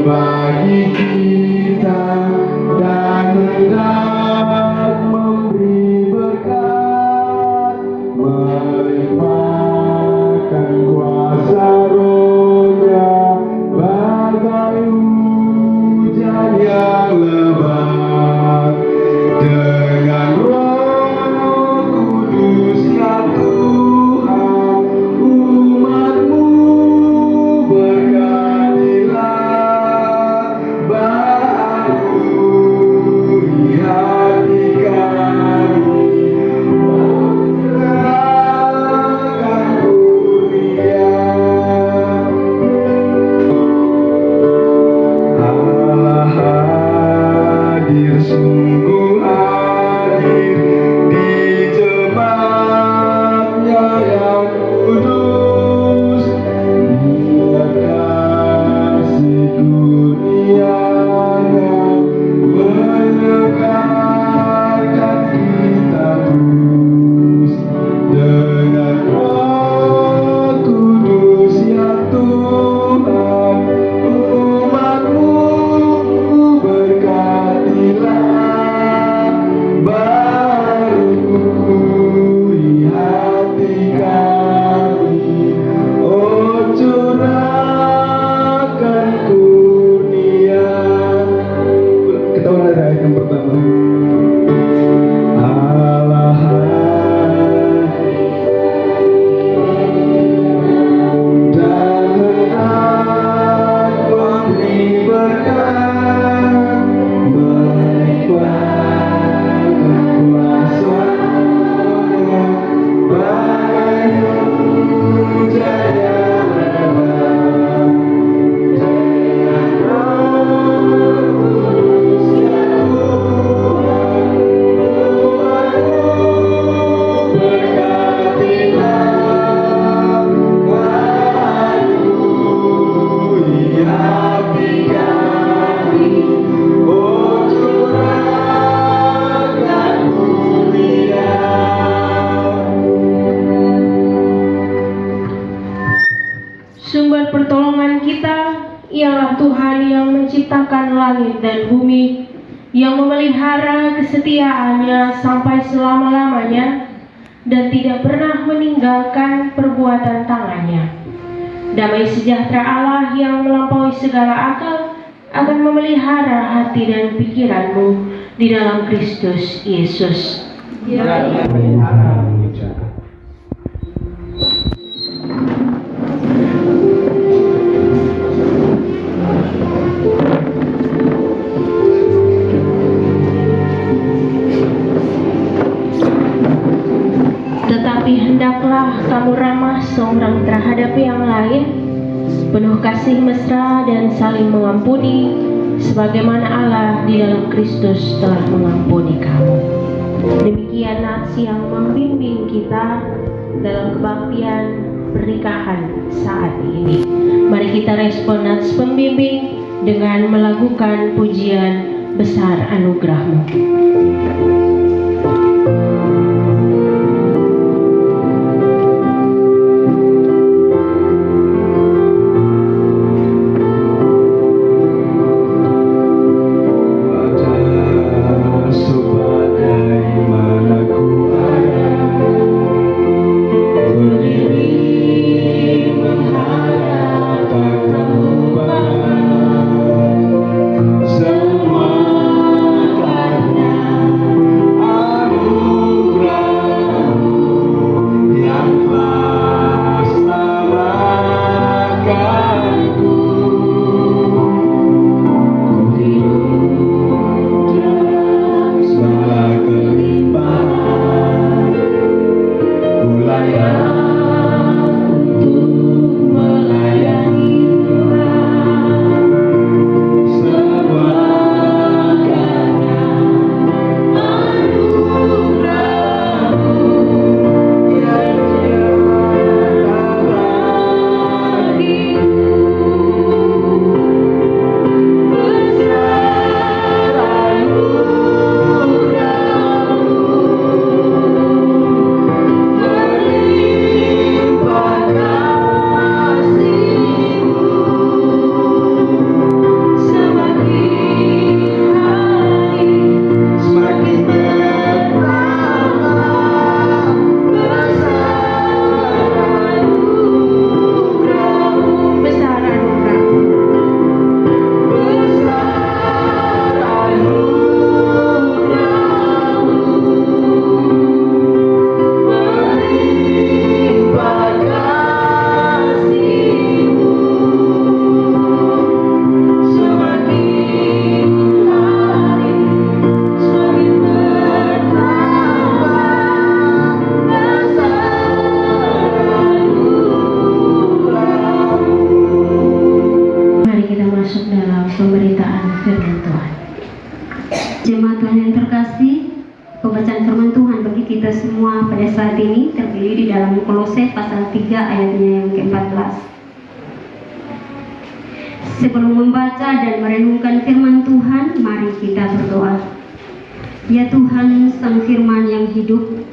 bagi kita dan hendak memberi berkat, melimpahkan kuasa Roh-Nya bagai hujan yang lebat. Dengan Roh Kudus ya Tuhan, umat-Mu berkatilah, baharui hati kami, menyerahkan kurnia. Allah hadir, sungguh hadir di jemaat-Nya yang kudus. Dia kasih kurnia-Nya menyegarkan kita terus. Dengan Roh Kudus ya Tuhan, umat-Mu berkatilah, baharui hati kami, oh curahkan kurnia. Kita mulai dari ayat yang pertama. Allah dan hendak memberi berkat, melimpahkan kuasa-Nya bagai hujan yang lebat. Dengan Roh Kudus ya Tuhan, umat-Mu berkatilah, baharui hati kami, oh curahkan kurnia. Sumber pertolongan kita ialah Tuhan yang menciptakan langit dan bumi, yang memelihara kesetiaan-Nya sampai selama-lamanya dan tidak pernah meninggalkan perbuatan tangan-Nya. Damai sejahtera Allah yang melampaui segala akal akan memelihara hati dan pikiranmu di dalam Kristus Yesus. Tetapi hendaklah kamu ramah seorang terhadap yang lain, penuh kasih mesra dan saling mengampuni, sebagaimana Allah di dalam Kristus telah mengampuni kamu. Demikian nats yang membimbing kita dalam kebaktian pernikahan saat ini. Mari kita respon nats pembimbing dengan melakukan pujian besar anugerah-Mu. Semua karena kasih, pembacaan firman Tuhan bagi kita semua pada saat ini terpilih di dalam Kolose pasal 3 ayatnya yang ke-14. Sebelum membaca dan merenungkan firman Tuhan, mari kita berdoa. Ya Tuhan, Sang Firman yang hidup,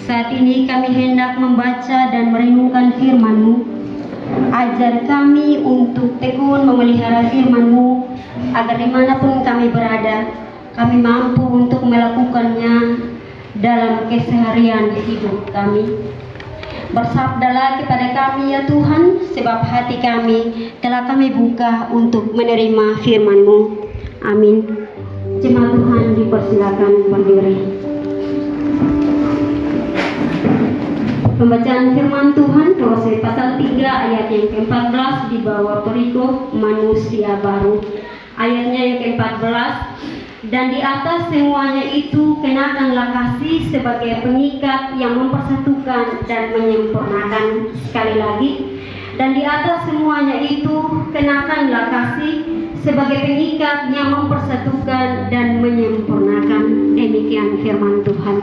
saat ini kami hendak membaca dan merenungkan firman-Mu. Ajar kami untuk tekun memelihara firman-Mu, agar dimanapun kami berada, kami mampu untuk melakukannya dalam keseharian hidup kami. Bersabdalah kepada kami ya Tuhan, sebab hati kami telah kami buka untuk menerima firman-Mu. Amin. Jemaat Tuhan dipersilakan berdiri. Pembacaan firman Tuhan Kolose pasal 3 ayat yang ke-14 di bawah perikop manusia baru. Ayatnya yang ke-14, dan di atas semuanya itu kenakanlah kasih sebagai pengikat yang mempersatukan dan menyempurnakan. Sekali lagi, dan di atas semuanya itu kenakanlah kasih sebagai pengikat yang mempersatukan dan menyempurnakan. Demikian firman Tuhan.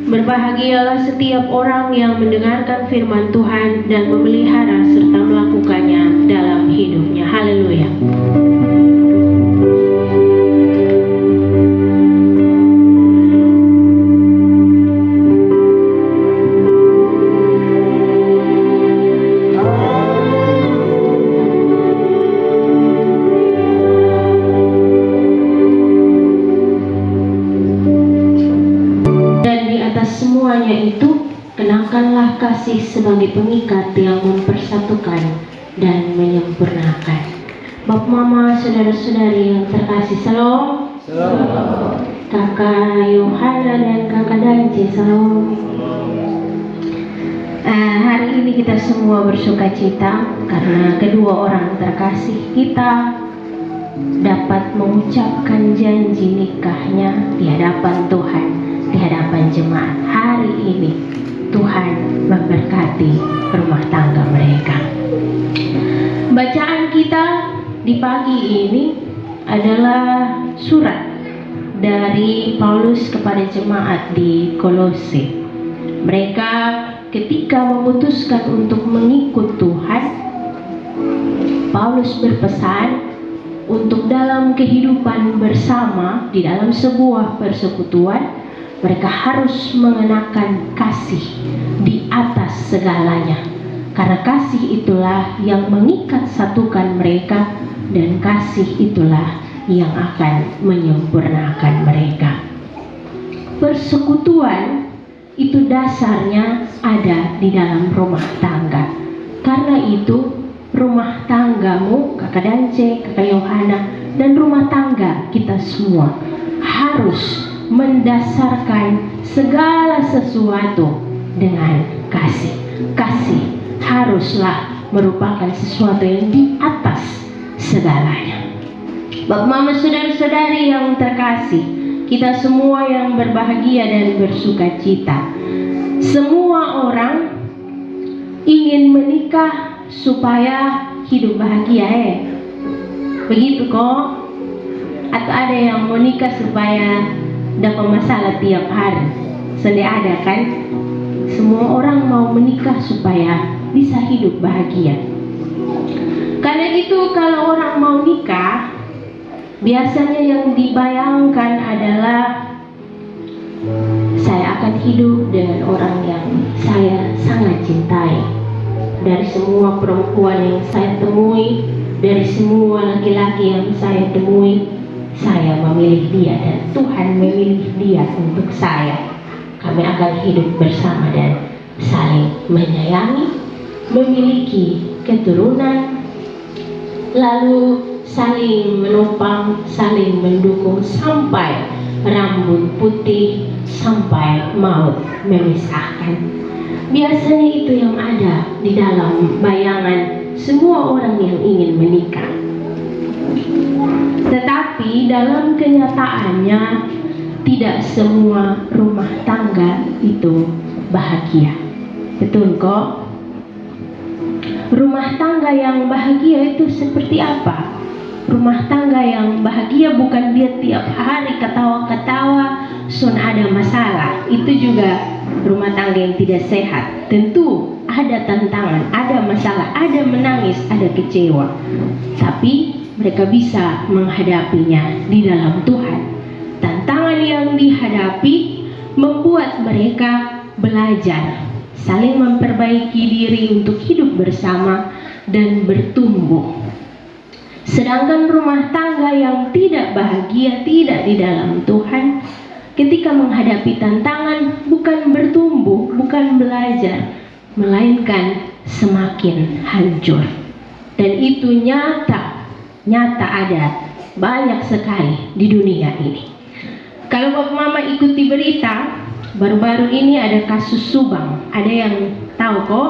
Berbahagialah setiap orang yang mendengarkan firman Tuhan dan memelihara serta melakukannya dalam hidupnya. Haleluya. Semuanya itu kenakanlah kasih sebagai pengikat yang mempersatukan dan menyempurnakan. Bapak Mama, saudara-saudari yang terkasih, salam. Kakak Yohana dan Kakak Dance, salam. Hari ini kita semua bersuka cita karena kedua orang terkasih kita dapat mengucapkan janji nikahnya di hadapan Tuhan, di hadapan jemaat. Hari ini Tuhan memberkati rumah tangga mereka. Bacaan kita di pagi ini adalah surat dari Paulus kepada jemaat di Kolose. Mereka ketika memutuskan untuk mengikut Tuhan, Paulus berpesan untuk dalam kehidupan bersama di dalam sebuah persekutuan, mereka harus mengenakan kasih di atas segalanya. Karena kasih itulah yang mengikat satukan mereka, dan kasih itulah yang akan menyempurnakan mereka. Persekutuan itu dasarnya ada di dalam rumah tangga. Karena itu rumah tanggamu, Kakak Dance, Kakak Yohana, dan rumah tangga kita semua harus mendasarkan segala sesuatu dengan kasih. Kasih haruslah merupakan sesuatu yang di atas segalanya. Bapak Mama, saudara-saudari yang terkasih, kita semua yang berbahagia dan bersuka cita, semua orang ingin menikah supaya hidup bahagia, begitu kok? Atau ada yang mau nikah supaya dapat masalah tiap hari? Sedih ada kan? Semua orang mau menikah supaya bisa hidup bahagia. Karena itu kalau orang mau nikah, biasanya yang dibayangkan adalah saya akan hidup dengan orang yang saya sangat cintai. Dari semua perempuan yang saya temui, dari semua laki-laki yang saya temui, saya memilih dia dan Tuhan memilih dia untuk saya. Kami akan hidup bersama dan saling menyayangi, memiliki keturunan, lalu saling menopang, saling mendukung sampai rambut putih, sampai maut memisahkan. Biasanya itu yang ada di dalam bayangan semua orang yang ingin menikah. Tetapi dalam kenyataannya tidak semua rumah tangga itu bahagia. Betul kok? Rumah tangga yang bahagia itu seperti apa? Rumah tangga yang bahagia bukan dia tiap hari ketawa-ketawa, son ada masalah, itu juga rumah tangga yang tidak sehat. Tentu ada tantangan, ada masalah, ada menangis, ada kecewa, tapi mereka bisa menghadapinya di dalam Tuhan. Tantangan yang dihadapi membuat mereka belajar saling memperbaiki diri untuk hidup bersama dan bertumbuh. Sedangkan rumah tangga yang tidak bahagia, tidak di dalam Tuhan, ketika menghadapi tantangan bukan bertumbuh, bukan belajar, melainkan semakin hancur. Dan itu nyata ada banyak sekali di dunia ini. Kalau Bapak Mama ikuti berita, baru-baru ini ada kasus Subang. Ada yang tahu kok?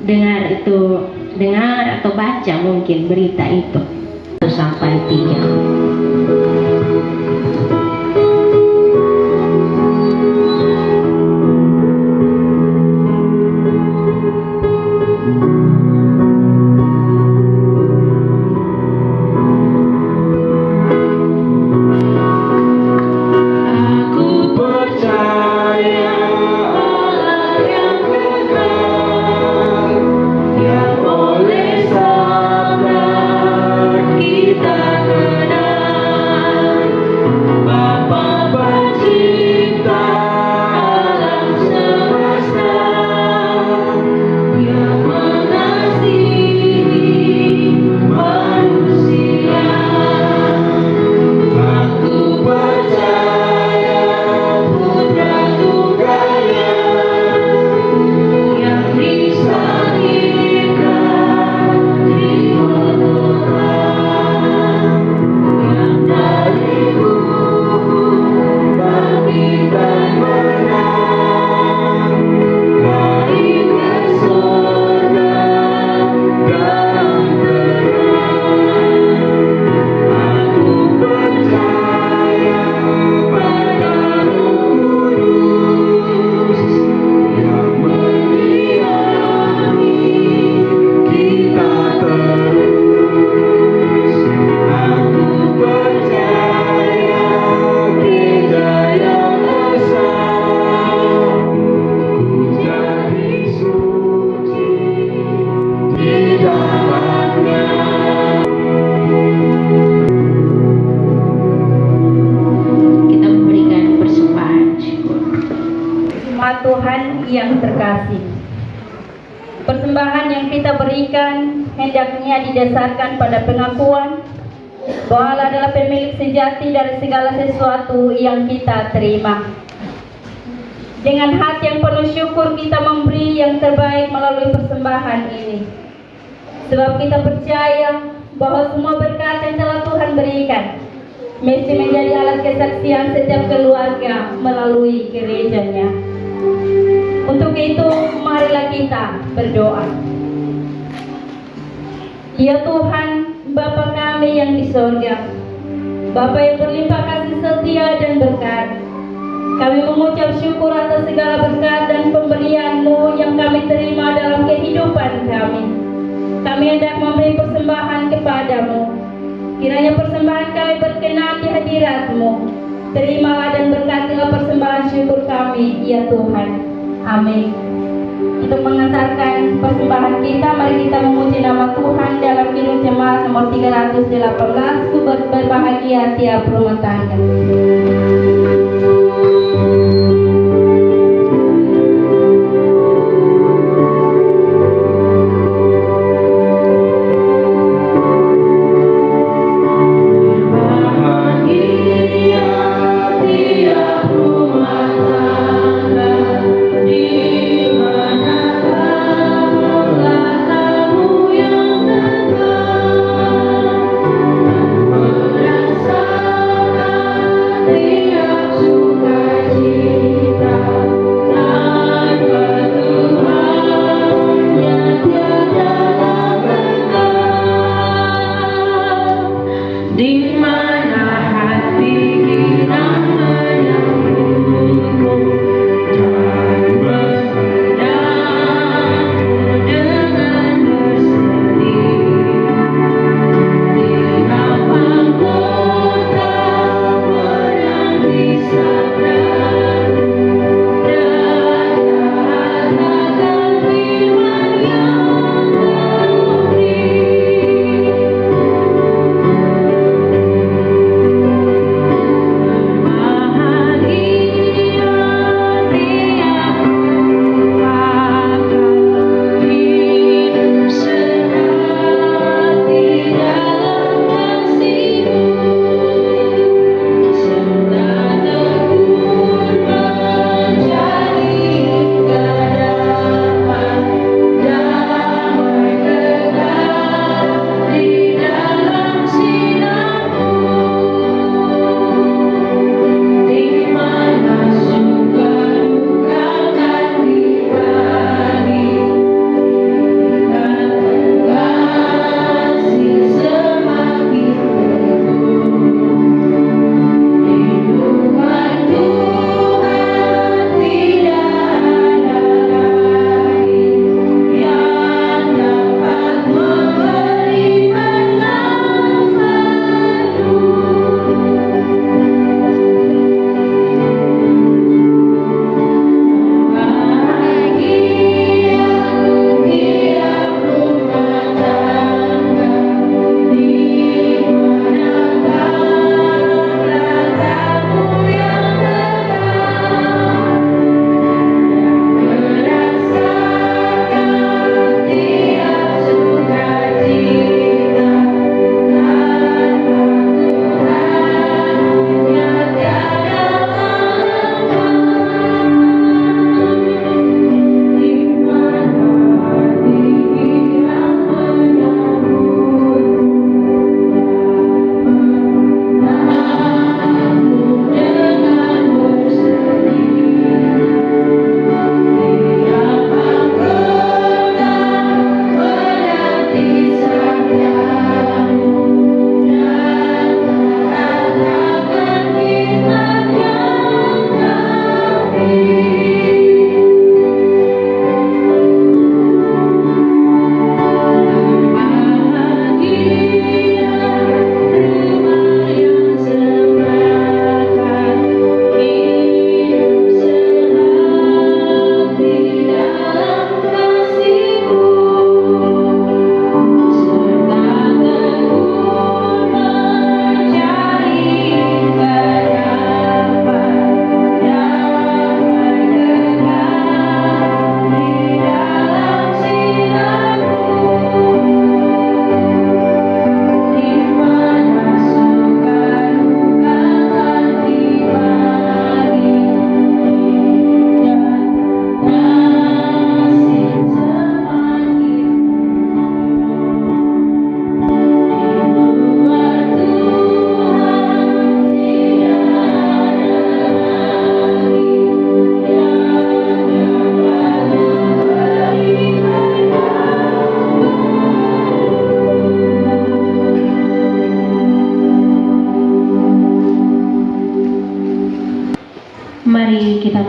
Dengar atau baca mungkin berita itu. 1-3. Tuhan yang terkasih, persembahan yang kita berikan hendaknya didasarkan pada pengakuan bahwa Allah adalah pemilik sejati dari segala sesuatu yang kita terima. Dengan hati yang penuh syukur kita memberi yang terbaik melalui persembahan ini, sebab kita percaya bahwa semua berkat yang telah Tuhan berikan mesti menjadi alat kesaksian setiap keluarga melalui gerejanya. Untuk itu, marilah kita berdoa. Ya Tuhan, Bapa kami yang di sorga, Bapa yang berlimpah kasih setia dan berkat, kami mengucap syukur atas segala berkat dan pemberian-Mu yang kami terima dalam kehidupan kami. Kami hendak memberi persembahan kepadamu. Kiranya persembahan kami berkenan di hadirat-Mu. Terimalah dan berkatilah persembahan syukur kami, ya Tuhan. Amin. Untuk mengantarkan persembahan kita, mari kita memuji nama Tuhan dalam kidung jemaat nomor 318, Ku berbahagia tiap rumah tangga. Aku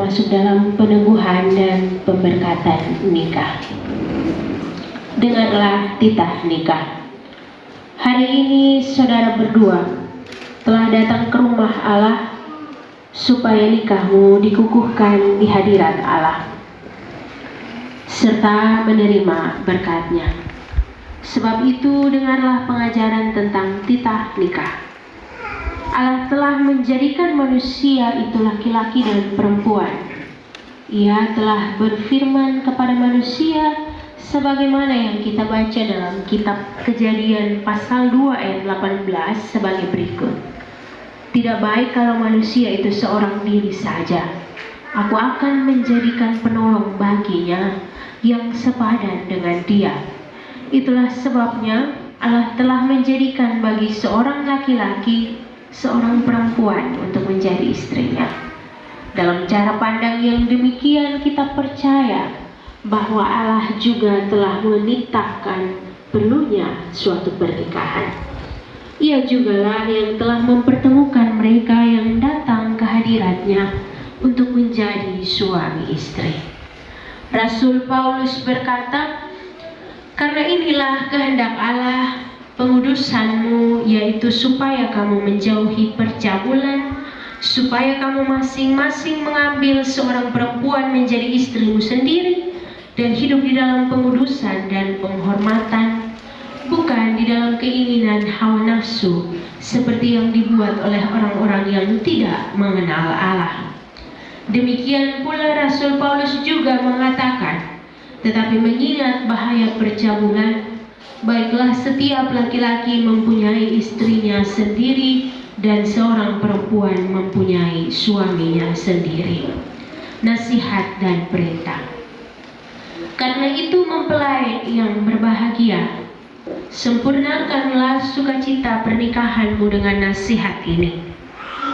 masuk dalam peneguhan dan pemberkatan nikah. Dengarlah titah nikah. Hari ini saudara berdua telah datang ke rumah Allah supaya nikahmu dikukuhkan di hadirat Allah serta menerima berkat-Nya. Sebab itu dengarlah pengajaran tentang titah nikah. Allah telah menjadikan manusia itu laki-laki dan perempuan. Ia telah berfirman kepada manusia sebagaimana yang kita baca dalam kitab Kejadian pasal 2 ayat 18 sebagai berikut. Tidak baik kalau manusia itu seorang diri saja. Aku akan menjadikan penolong baginya yang sepadan dengan dia. Itulah sebabnya Allah telah menjadikan bagi seorang laki-laki seorang perempuan untuk menjadi istrinya. Dalam cara pandang yang demikian kita percaya bahwa Allah juga telah menitahkan perlunya suatu pernikahan. Ia jugalah yang telah mempertemukan mereka yang datang ke hadiratnya untuk menjadi suami istri. Rasul Paulus berkata, "Karena inilah kehendak Allah pengudusanmu, yaitu supaya kamu menjauhi percabulan, supaya kamu masing-masing mengambil seorang perempuan menjadi istrimu sendiri, dan hidup di dalam pengudusan dan penghormatan, bukan di dalam keinginan hawa nafsu, seperti yang dibuat oleh orang-orang yang tidak mengenal Allah." Demikian pula Rasul Paulus juga mengatakan, "Tetapi mengingat bahaya percabulan, baiklah setiap laki-laki mempunyai istrinya sendiri dan seorang perempuan mempunyai suaminya sendiri." Nasihat dan perintah. Karena itu mempelai yang berbahagia, sempurnakanlah sukacita pernikahanmu dengan nasihat ini.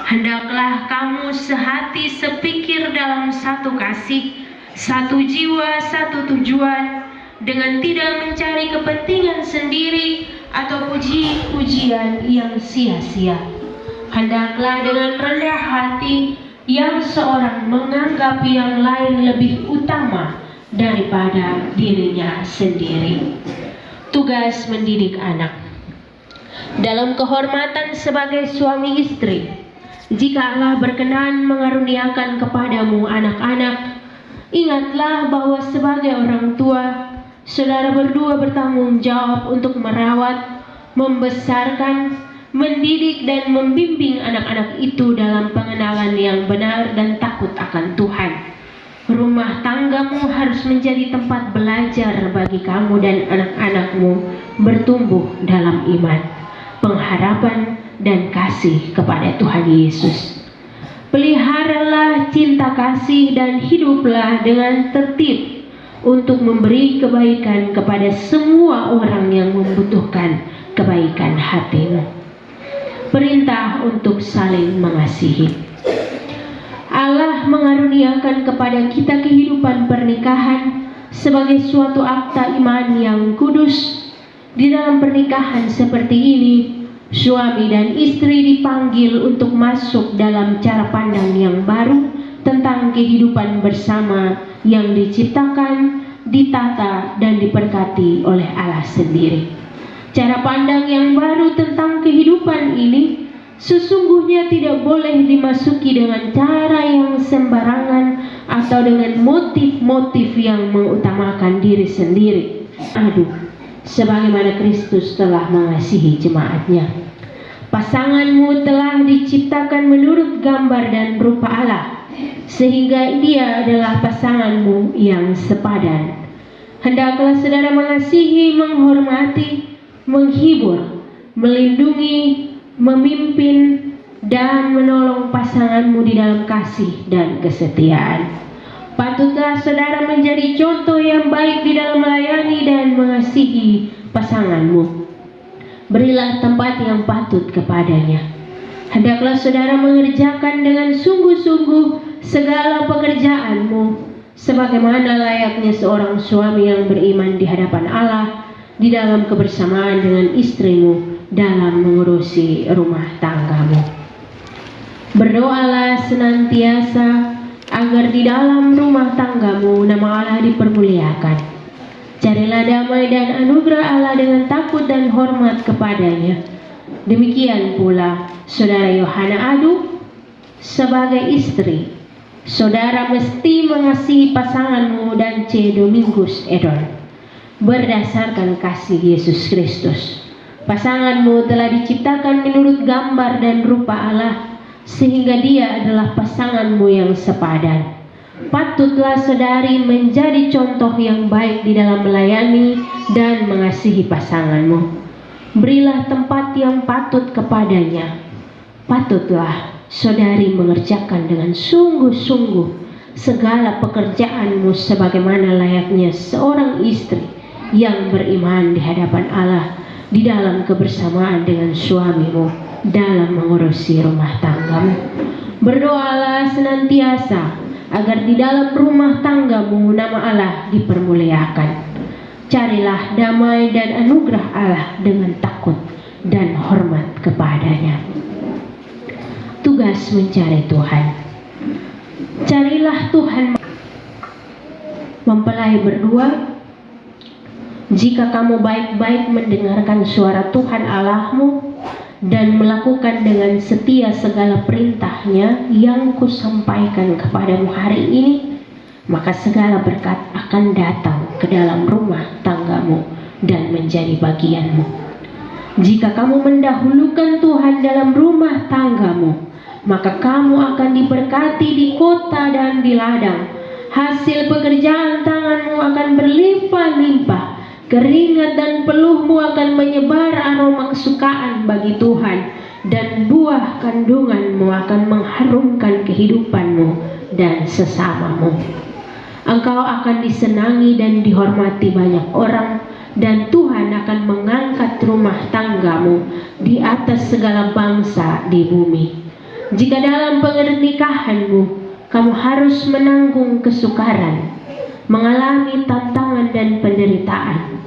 Hendaklah kamu sehati sepikir dalam satu kasih, satu jiwa, satu tujuan, dengan tidak mencari kepentingan sendiri atau puji-pujian yang sia-sia. Hendaklah dengan rendah hati yang seorang menganggap yang lain lebih utama daripada dirinya sendiri. Tugas mendidik anak. Dalam kehormatan sebagai suami istri, jika Allah berkenan mengaruniakan kepadamu anak-anak, ingatlah bahwa sebagai orang tua, saudara berdua bertanggung jawab untuk merawat, membesarkan, mendidik dan membimbing anak-anak itu dalam pengenalan yang benar dan takut akan Tuhan. Rumah tanggamu harus menjadi tempat belajar bagi kamu dan anak-anakmu bertumbuh dalam iman, pengharapan, dan kasih kepada Tuhan Yesus. Peliharalah cinta kasih dan hiduplah dengan tertib untuk memberi kebaikan kepada semua orang yang membutuhkan kebaikan hatimu. Perintah untuk saling mengasihi. Allah mengaruniakan kepada kita kehidupan pernikahan sebagai suatu akta iman yang kudus. Di dalam pernikahan seperti ini, suami dan istri dipanggil untuk masuk dalam cara pandang yang baru tentang kehidupan bersama yang diciptakan, ditata, dan diberkati oleh Allah sendiri. Cara pandang yang baru tentang kehidupan ini sesungguhnya tidak boleh dimasuki dengan cara yang sembarangan atau dengan motif-motif yang mengutamakan diri sendiri. Sebagaimana Kristus telah mengasihi jemaat-Nya. Pasanganmu telah diciptakan menurut gambar dan rupa Allah, sehingga dia adalah pasanganmu yang sepadan. Hendaklah saudara mengasihi, menghormati, menghibur, melindungi, memimpin, dan menolong pasanganmu di dalam kasih dan kesetiaan. Patutlah saudara menjadi contoh yang baik di dalam melayani dan mengasihi pasanganmu. Berilah tempat yang patut kepadanya. Hendaklah saudara mengerjakan dengan sungguh-sungguh segala pekerjaanmu, sebagaimana layaknya seorang suami yang beriman di hadapan Allah, di dalam kebersamaan dengan istrimu dalam mengurusi rumah tanggamu. Berdoalah senantiasa agar di dalam rumah tanggamu nama Allah dipermuliakan. Carilah damai dan anugerah Allah dengan takut dan hormat kepadanya. Demikian pula saudara Yohana Adu sebagai istri. Saudara mesti mengasihi pasanganmu dan C. Domingus Edon berdasarkan kasih Yesus Kristus. Pasanganmu telah diciptakan menurut gambar dan rupa Allah, sehingga dia adalah pasanganmu yang sepadan. Patutlah saudari menjadi contoh yang baik di dalam melayani dan mengasihi pasanganmu. Berilah tempat yang patut kepadanya. Patutlah saudari mengerjakan dengan sungguh-sungguh segala pekerjaanmu sebagaimana layaknya seorang istri yang beriman di hadapan Allah di dalam kebersamaan dengan suamimu dalam mengurusi rumah tanggamu. Berdoalah senantiasa agar di dalam rumah tanggamu nama Allah dipermuliakan. Carilah damai dan anugerah Allah dengan takut dan hormat kepadanya. Tugas mencari Tuhan. Carilah Tuhan. Mempelai berdua, jika kamu baik-baik mendengarkan suara Tuhan Allahmu dan melakukan dengan setia segala perintahnya yang kusampaikan kepadamu hari ini, maka segala berkat akan datang ke dalam rumah tanggamu dan menjadi bagianmu. Jika kamu mendahulukan Tuhan dalam rumah tanggamu, maka kamu akan diberkati di kota dan di ladang. Hasil pekerjaan tanganmu akan berlimpah-limpah. Keringat dan peluhmu akan menyebar aroma kesukaan bagi Tuhan, dan buah kandunganmu akan mengharumkan kehidupanmu dan sesamamu. Engkau akan disenangi dan dihormati banyak orang, dan Tuhan akan mengangkat rumah tanggamu di atas segala bangsa di bumi. Jika dalam pernikahanmu kamu harus menanggung kesukaran, mengalami tantangan dan penderitaan,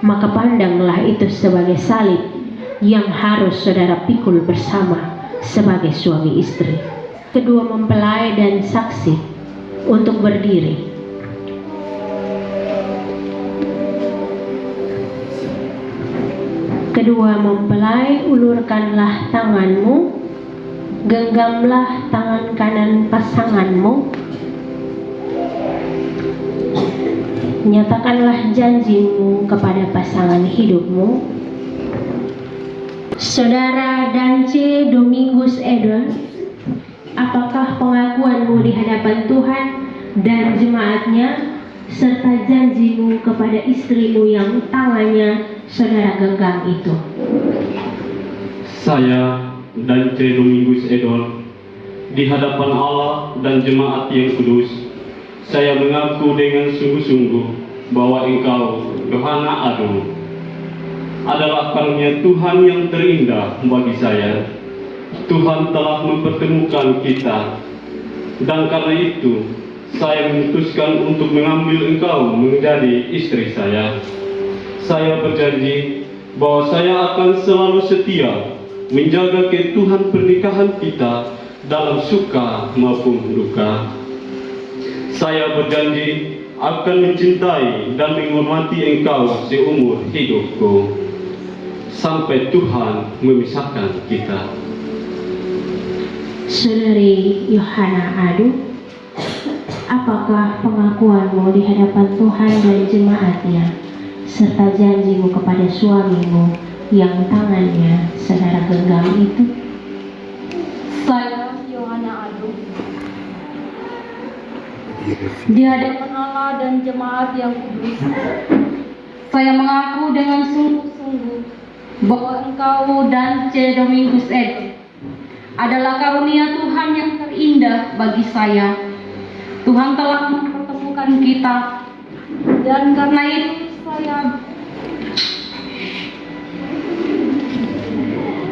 maka pandanglah itu sebagai salib yang harus saudara pikul bersama sebagai suami istri. Kedua mempelai dan saksi untuk berdiri. Kedua mempelai, ulurkanlah tanganmu, genggamlah tangan kanan pasanganmu. Nyatakanlah janjimu kepada pasangan hidupmu. Saudara Dance Domingus Edon, apakah pengakuanmu di hadapan Tuhan dan jemaatnya, serta janjimu kepada istrimu yang tangannya saudara genggam itu? Saya Dance Domingus Edon, di hadapan Allah dan jemaat yang kudus, saya mengaku dengan sungguh-sungguh bahwa engkau, Yohana Adu, adalah karunia Tuhan yang terindah bagi saya. Tuhan telah mempertemukan kita, dan karena itu saya memutuskan untuk mengambil engkau menjadi istri saya. Saya berjanji bahwa saya akan selalu setia menjaga keutuhan pernikahan kita dalam suka maupun duka. Saya berjanji akan mencintai dan menghormati engkau seumur hidupku, sampai Tuhan memisahkan kita. Saudari Yohana Adu, apakah pengakuanmu di hadapan Tuhan dan jemaatnya, serta janjimu kepada suamimu yang tangannya saudara genggam itu? Saya Yohana Adu, di hadapan Allah dan jemaat yang kudus, saya mengaku dengan sungguh-sungguh bahwa engkau dan C. Domingus Edon adalah karunia Tuhan yang terindah bagi saya. Tuhan telah mempertemukan kita, dan karena itu saya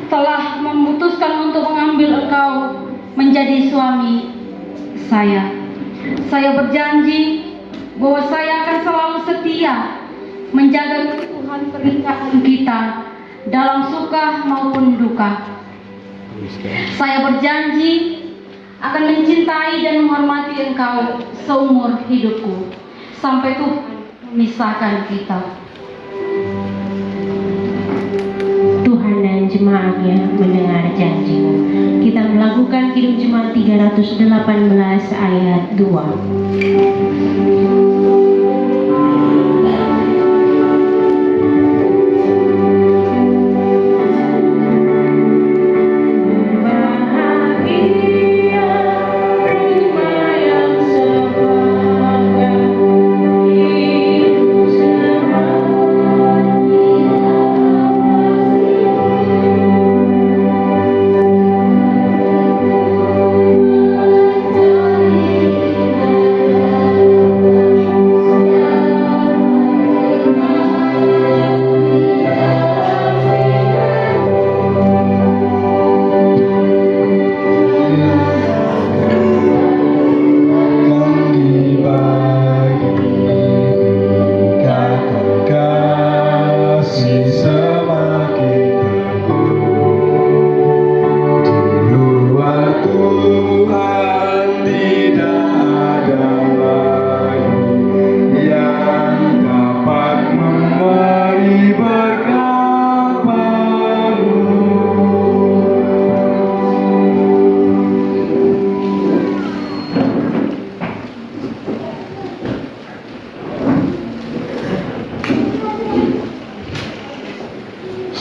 telah memutuskan untuk mengambil engkau menjadi suami saya. Saya berjanji bahwa saya akan selalu setia menjaga keutuhan pernikahan kita dalam suka maupun duka. Saya berjanji akan mencintai dan menghormati Engkau seumur hidupku, sampai Tuhan memisahkan kita. Tuhan dan jemaatnya mendengar janji-Mu. Kita melakukan Kidung Jemaat 318 ayat 2.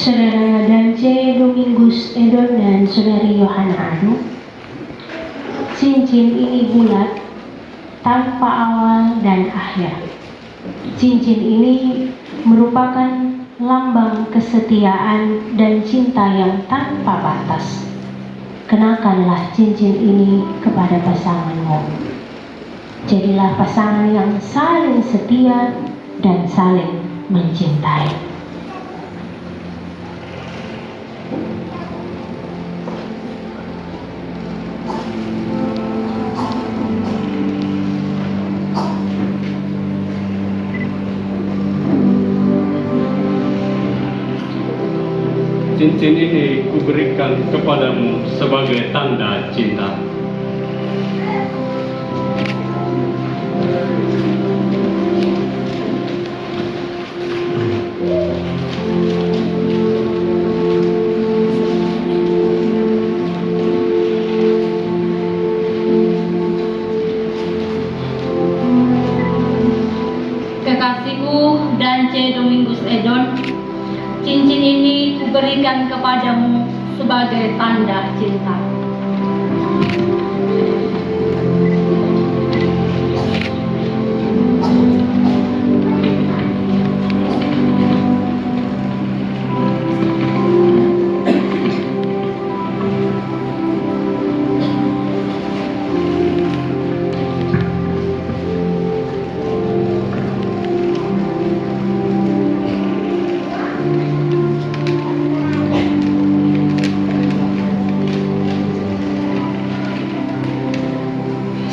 Saudara Dance Domingus Edon dan Saudari Yohana Adu, cincin ini bulat, tanpa awal dan akhir. Cincin ini merupakan lambang kesetiaan dan cinta yang tanpa batas. Kenakanlah cincin ini kepada pasanganmu. Jadilah pasangan yang saling setia dan saling mencintai. Cincin ini kuberikan kepadamu sebagai tanda cinta. Kekasihku Dance Domingus Edon, cincin ini kuberikan kepadamu sebagai tanda cinta.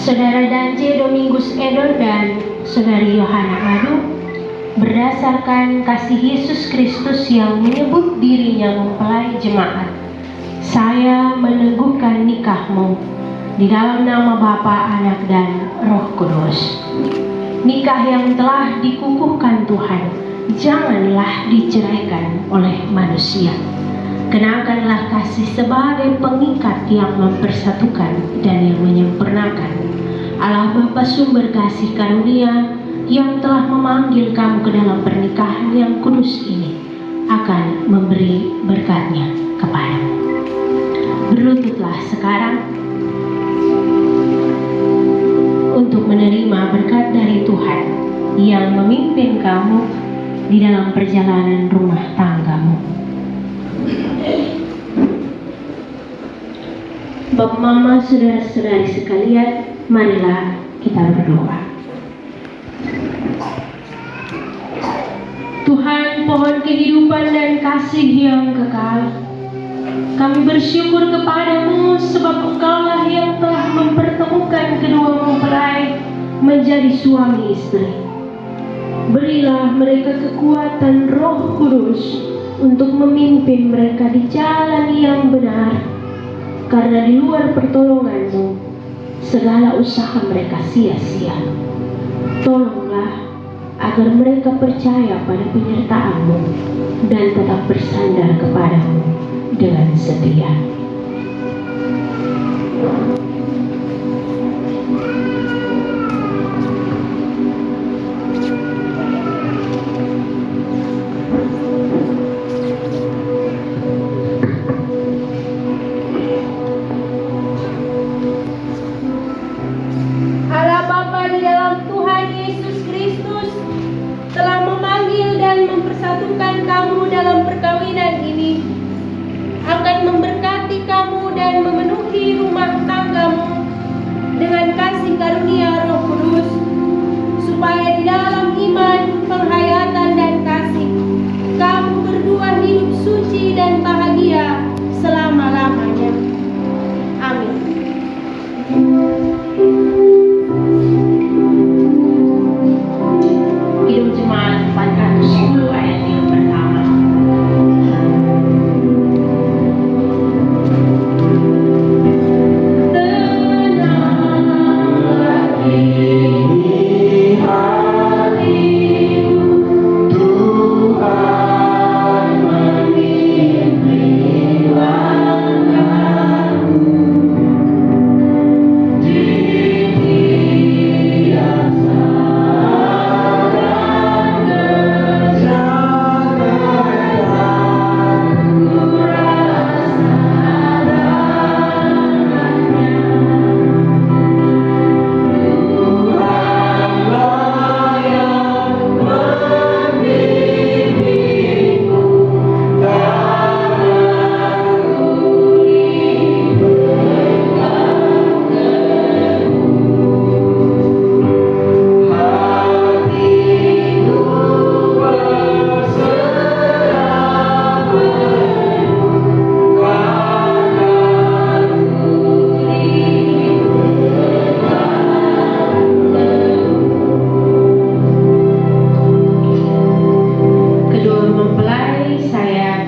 Saudara Dance Domingus Edon dan Saudari Yohana Adu, berdasarkan kasih Yesus Kristus yang menyebut dirinya mempelai jemaat, saya meneguhkan nikahmu di dalam nama Bapa, Anak, dan Roh Kudus. Nikah yang telah dikukuhkan Tuhan janganlah diceraikan oleh manusia. Kenakanlah kasih sebagai pengikat yang mempersatukan dan yang menyempurnakan. Allah Bapa sumber kasih karunia yang telah memanggil kamu ke dalam pernikahan yang kudus ini akan memberi berkatnya kepadamu. Berlututlah sekarang untuk menerima berkat dari Tuhan yang memimpin kamu di dalam perjalanan rumah tanggamu. Bapak, Mama, saudara-saudari sekalian, marilah kita berdoa. Tuhan, pohon kehidupan dan kasih yang kekal, kami bersyukur kepadamu sebab Engkaulah yang telah mempertemukan kedua mempelai menjadi suami istri. Berilah mereka kekuatan Roh Kudus untuk memimpin mereka di jalan yang benar, karena di luar pertolongan-Mu segala usaha mereka sia-sia. Tolonglah agar mereka percaya pada penyertaan-Mu dan tetap bersandar kepada-Mu dengan setia. Allah Bapa di dalam Tuhan Yesus Kristus telah memanggil dan mempersatukan kamu dalam perkawinan ini, akan memberkati kamu dan memenuhi rumah tanggamu dengan kasih karunia Roh Kudus, supaya di dalam iman, penghayatan dan kasih kamu berdua hidup suci dan bahagia selama-lamanya. Amin. Kidung Jemaat 410 ayat yang pertama.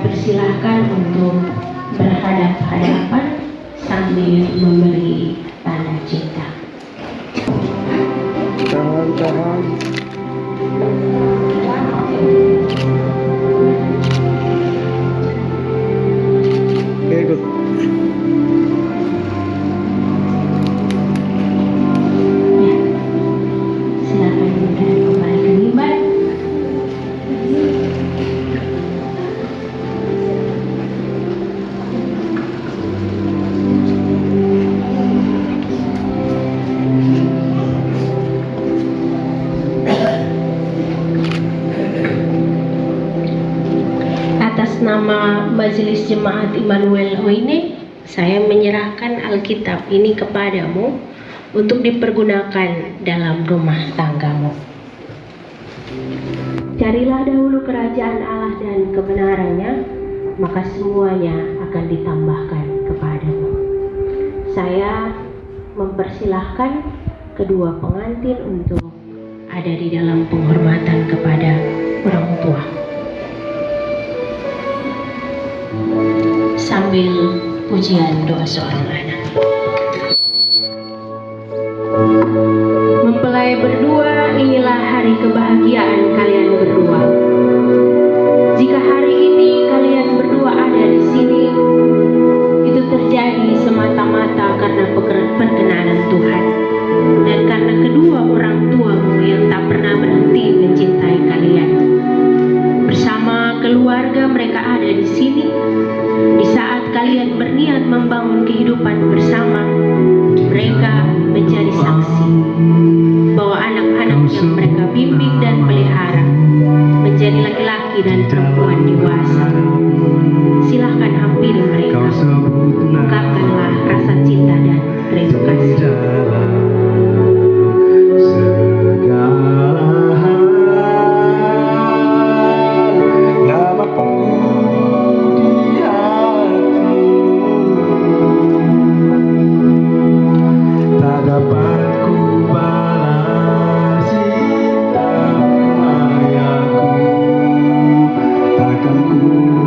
Persilahkan untuk berhadap-hadapan sambil memberi tanda cinta. Tahan. Oke, good. Ya, silakan menghadap kembali ke mimbar. Nama Majelis Jemaat Immanuel Hoine, saya menyerahkan Alkitab ini kepadamu untuk dipergunakan dalam rumah tanggamu. Carilah dahulu kerajaan Allah dan kebenarannya, maka semuanya akan ditambahkan kepadamu. Saya mempersilahkan kedua pengantin untuk ada di dalam penghormatan kepada orang tua. Sambil pujian doa seorang anak. Mempelai berdua, inilah hari kebahagiaan kalian berdua. Jika hari ini kalian berdua ada di sini, itu terjadi semata-mata karena perkenanan Tuhan dan karena kedua orang tuamu yang tak pernah berhenti mencintai kalian. Bersama keluarga mereka ada di sini. Di saat kalian berniat membangun kehidupan bersama, mereka menjadi saksi bahwa anak-anak yang mereka bimbing dan pelihara menjadi laki-laki dan perempuan dewasa. Silahkan hampiri mereka, ungkapkanlah rasa cinta dan terima kasih. Takkan ku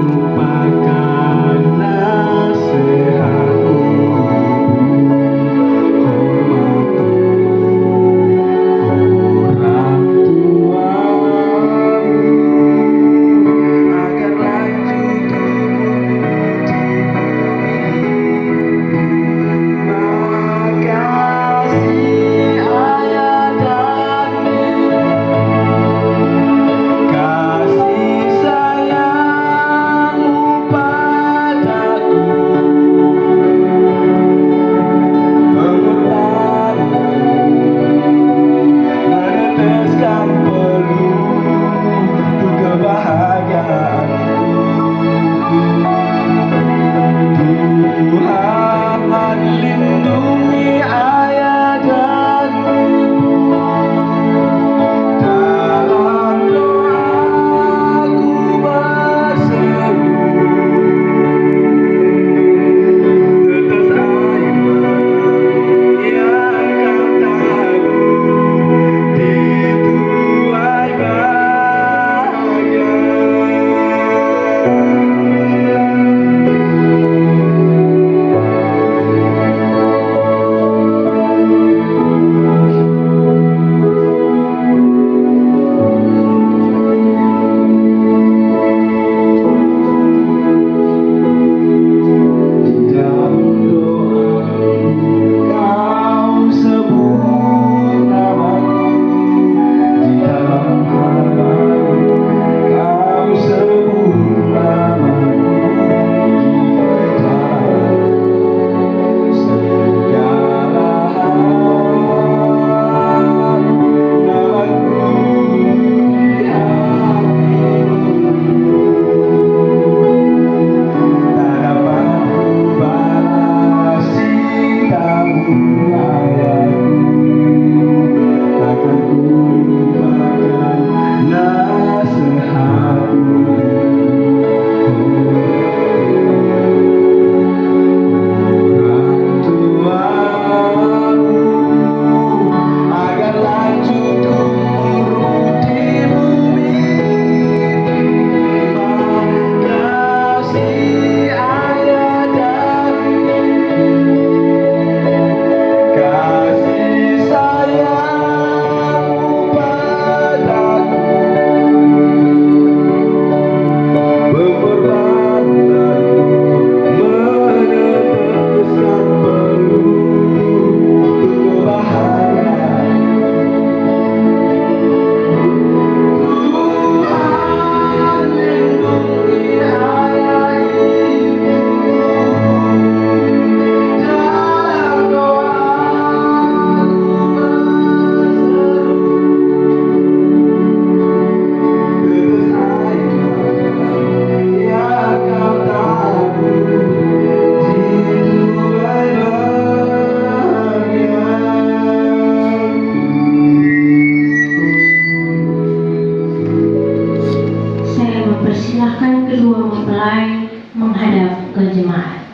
kedua mempelai menghadap ke jemaat.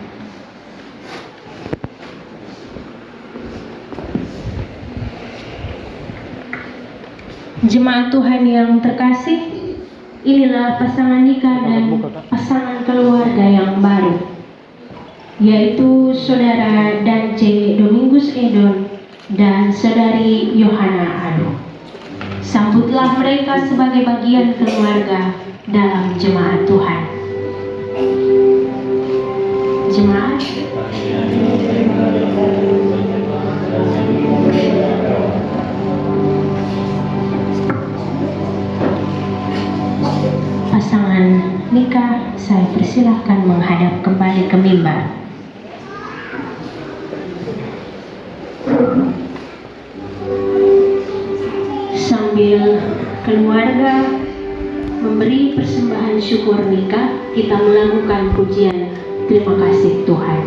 Jemaat Tuhan yang terkasih, inilah pasangan nikah dan pasangan keluarga yang baru, yaitu Saudara Dance Domingus Edon dan Saudari Yohana Ado. Sambutlah mereka sebagai bagian keluarga dalam jemaat Tuhan. Jemaat, pasangan nikah saya persilahkan menghadap kembali ke mimbar. Sambil keluarga memberi persembahan syukur nikah, kita melakukan pujian terima kasih Tuhan.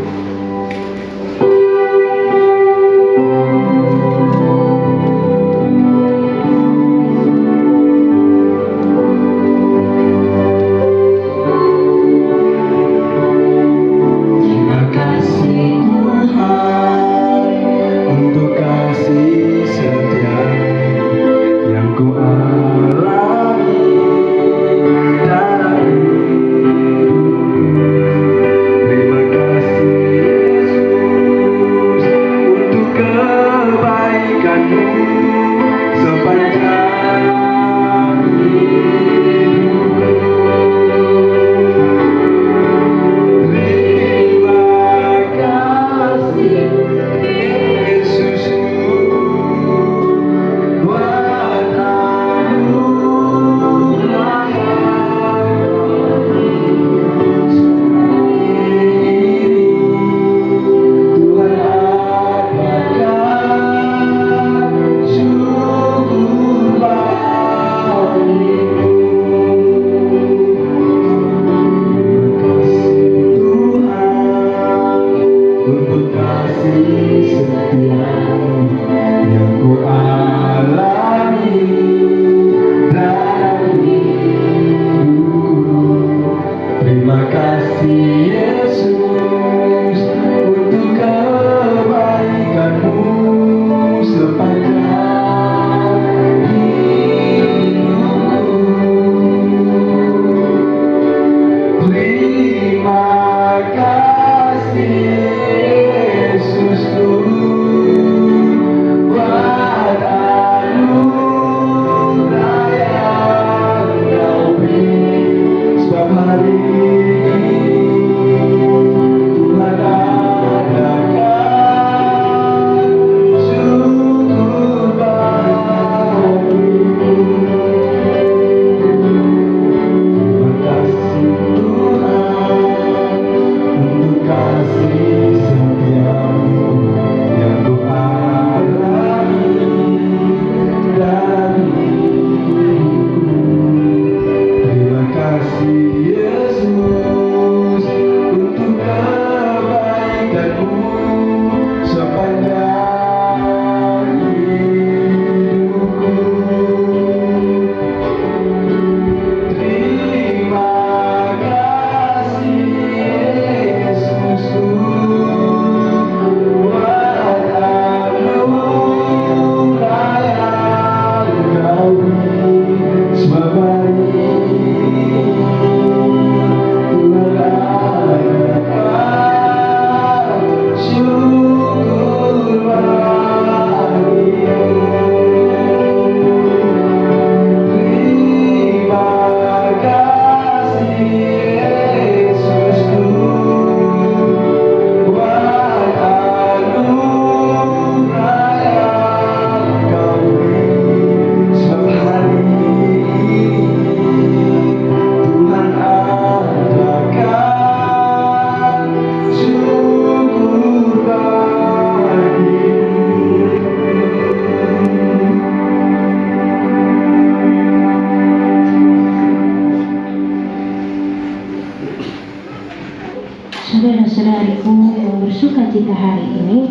Saudara-saudariku yang bersuka cita hari ini,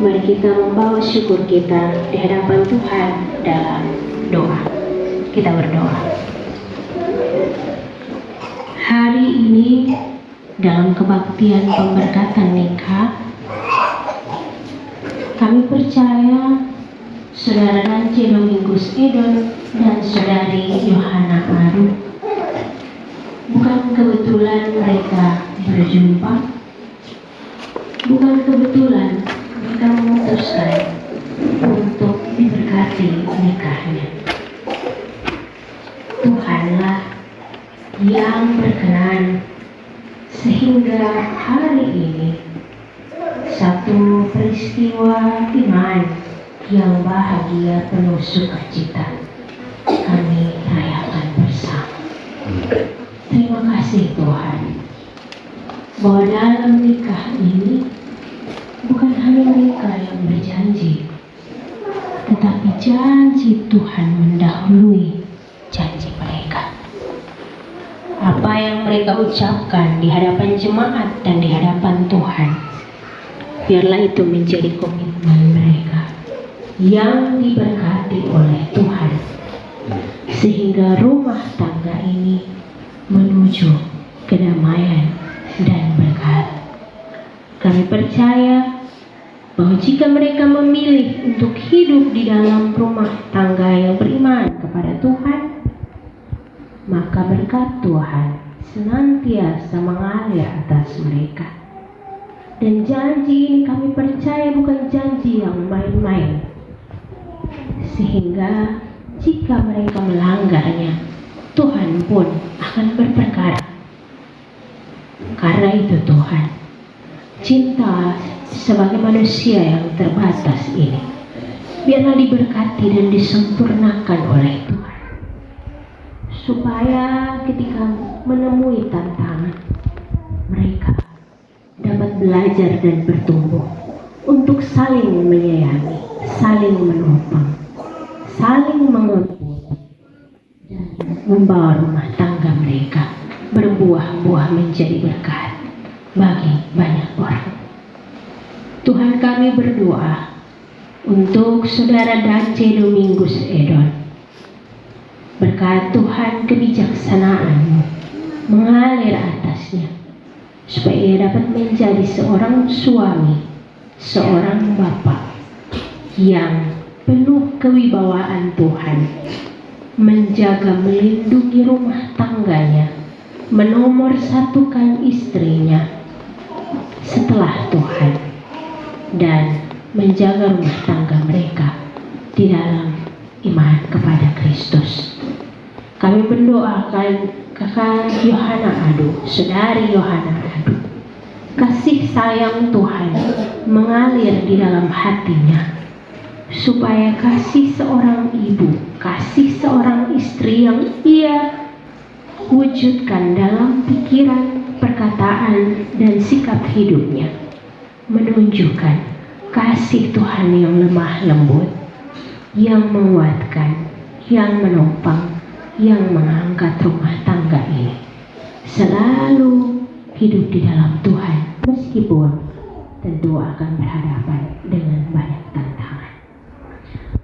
mari kita membawa syukur kita di hadapan Tuhan dalam doa. Kita berdoa. ini dalam kebaktian pemberkatan nikah, kami percaya Saudara Dance Domingus Edon dan Saudari Yohana Aru bukan kebetulan mereka berjumpa, bukan kebetulan mereka memutuskan untuk diberkati nikahnya. Tuhanlah yang berkenan sehingga hari ini satu peristiwa iman yang bahagia penuh sukacita kami rayakan bersama. Terima kasih Tuhan bahwa dalam nikah ini bukan hanya mereka yang berjanji, tetapi janji Tuhan mendahului janji mereka. Apa yang mereka ucapkan di hadapan jemaat dan di hadapan Tuhan, biarlah itu menjadi komitmen mereka yang diberkati oleh Tuhan, sehingga rumah tangga ini menuju kedamaian dan berkat. Kami percaya bahwa jika mereka memilih untuk hidup di dalam rumah tangga yang beriman kepada Tuhan, maka berkat Tuhan senantiasa mengalir atas mereka. Dan janji ini kami percaya bukan janji yang main-main, sehingga jika mereka melanggarnya, Tuhan pun akan berperkara. Karena itu Tuhan, cinta sebagai manusia yang terbatas ini biarlah diberkati dan disempurnakan oleh Tuhan, supaya ketika menemui tantangan, mereka dapat belajar dan bertumbuh untuk saling menyayangi, saling menopang, saling mengempu, dan membawa rumah tangga mereka berbuah-buah menjadi berkat bagi banyak orang. Tuhan, kami berdoa untuk Saudara Dance Domingus Edon. Berkat Tuhan kebijaksanaan-Mu mengalir atasnya, supaya ia dapat menjadi seorang suami, seorang bapa yang penuh kewibawaan Tuhan, menjaga melindungi rumah tangganya, menomorsatukan istrinya setelah Tuhan, dan menjaga rumah tangga mereka di dalam iman kepada Kristus. Kami mendoakan Kakak Yohana Adu, Saudari Yohana Adu, kasih sayang Tuhan mengalir di dalam hatinya, supaya kasih seorang ibu, kasih seorang istri yang ia wujudkan dalam pikiran, perkataan, dan sikap hidupnya menunjukkan kasih Tuhan yang lemah lembut, yang menguatkan, yang menopang, yang mengangkat rumah tangga ini selalu hidup di dalam Tuhan, meskipun tentu akan berhadapan dengan banyak tantangan.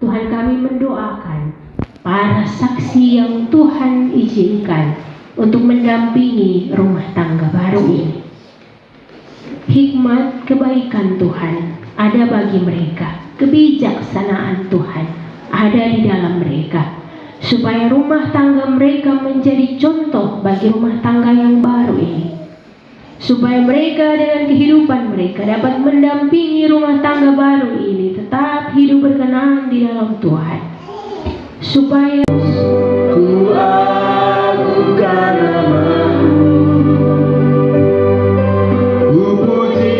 Tuhan, kami mendoakan para saksi yang Tuhan izinkan untuk mendampingi rumah tangga baru ini. Hikmat kebaikan Tuhan ada bagi mereka, kebijaksanaan Tuhan ada di dalam mereka, supaya rumah tangga mereka menjadi contoh bagi rumah tangga yang baru ini, supaya mereka dengan kehidupan mereka dapat mendampingi rumah tangga baru ini tetap hidup berkenan di dalam Tuhan, supaya Ku agungkan nama-Mu, ku puji,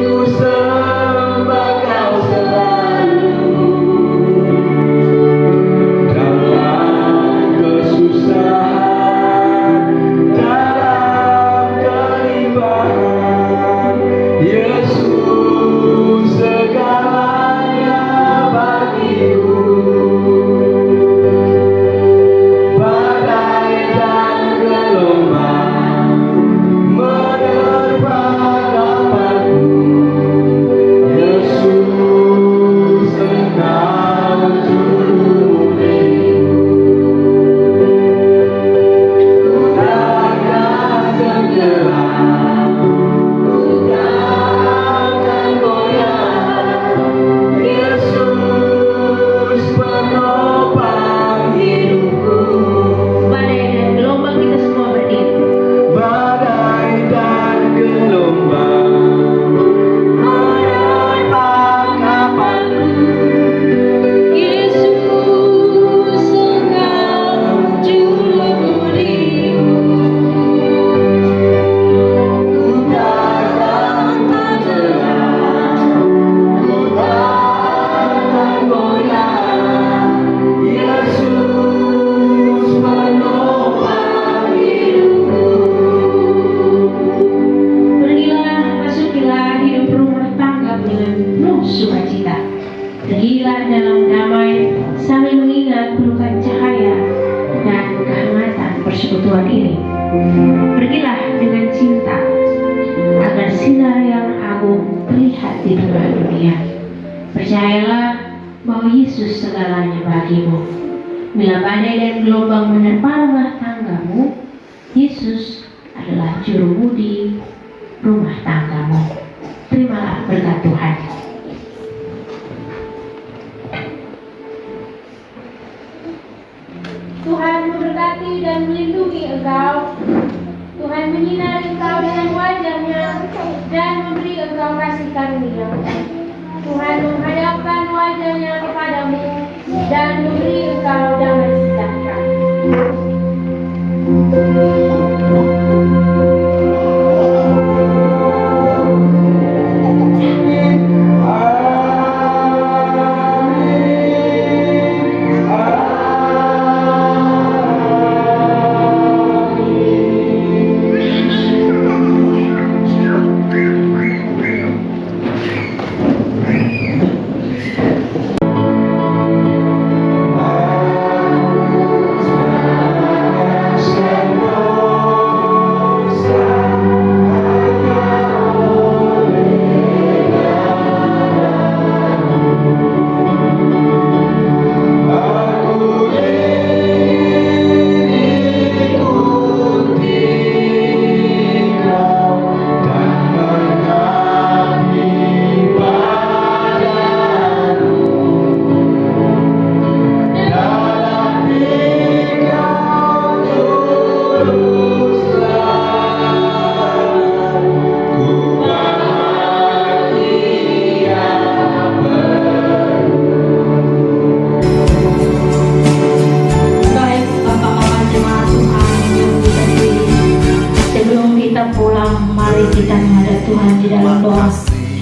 ku sembah Kau selalu. Dalam kesusahan, dalam kelimpahan, Yesus segalanya bagiku. ini. Pergilah dengan cinta, agar sinar yang agung terlihat di tengah dunia. Percayalah bahwa Yesus segalanya bagimu. Bila badai dan gelombang menerpa rumah tanggamu, Yesus adalah jurumudi rumah tanggamu. Terimalah berkat Tuhan. Tuhan memberkati dan melindungi engkau. Tuhan menyinari engkau dengan wajah-Nya dan memberi engkau kasih karunia. Tuhan menghadapkan wajah-Nya kepadamu dan memberi engkau damai sejahtera.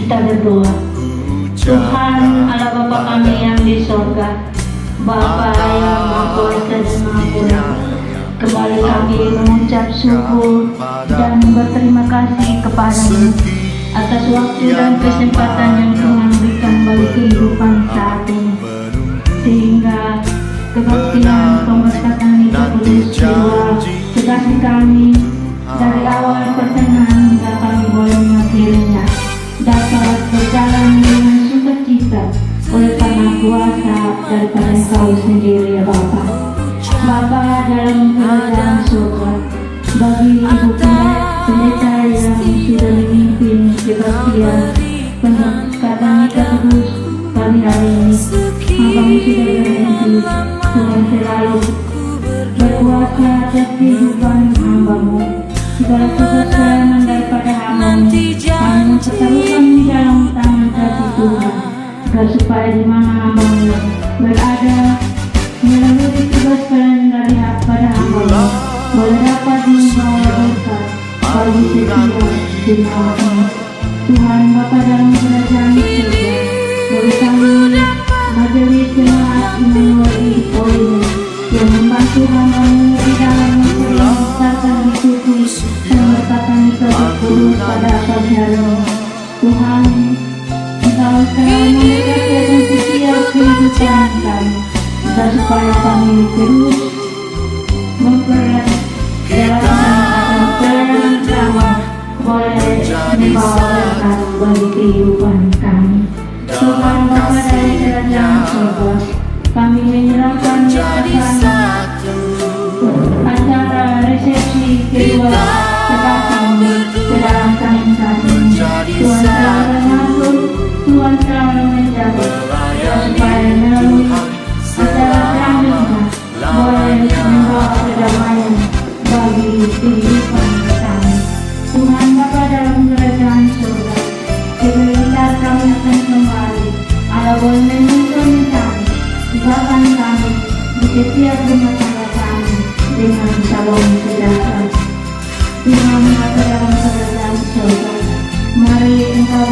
Kita berdoa. Tuhan Allah Bapa kami yang di sorga, Bapa yang Maha Kuasa dan Maha Pura, kembali kami mengucap syukur dan berterima kasih kepadamu atas waktu dan kesempatan yang Tuhan berikan bagi kehidupan saat ini, sehingga kebaktian pemberkatan itu kudus jiwa sedasi kami dari awal pertengahan hingga kami boleh mengakhirinya dapat berjalan dengan sukacita oleh karena kuasa daripada Engkau sendiri ya Bapa. Bapa dalam kerajaan surga, bagi Ibu Pendeta yang sudah memimpin kebaktian pemberkatan kita kudus pagi hari ini, Hamba-Mu sudah berhenti. Tuhan selalu berkuasa atas kehidupan hamba-Mu. Segala kebesaran daripada hamba-Mu kami pertaruhkan di dalam tangan kasih Tuhan, agar supaya di mana hamba-Mu berada melalui kebesaran daripada hamba-Mu boleh dapat membawa berkat bagi setiap jemaat ini. Tuhan Bapa dalam kerajaan surga, bagi kami majelis jemaat Immanuel Holy yang membantu hamba-Mu di dalam memperlihatkan ikuti pemberkatan tersebut kudus pada pagi hari ini. Tuhan, Engkau selalu memberkati dan setiap kehidupan kami, agar supaya kami terus memperlihat dalam pelayanan kami boleh membawa berkat bagi kehidupan kami. Tuhan Bapa dari kerajaan surga, kami menyerahkan acara resepsi kedua kekasihmu ke dalam tangan kasih-Mu. Tuhan selalu mengatur, Tuhan selalu menjaga, supaya melalui acara selanjutnya boleh membawa kedamaian bagi kehidupan kami. Tuhan Bapa dalam kerajaan surga, sebentar kami akan kembali. Allah boleh menuntun kami, bahkan kami di setiap rumah tangga kami dengan shalom sejahtera. Tuhan Bapa dalam kerajaan surga, mari Engkau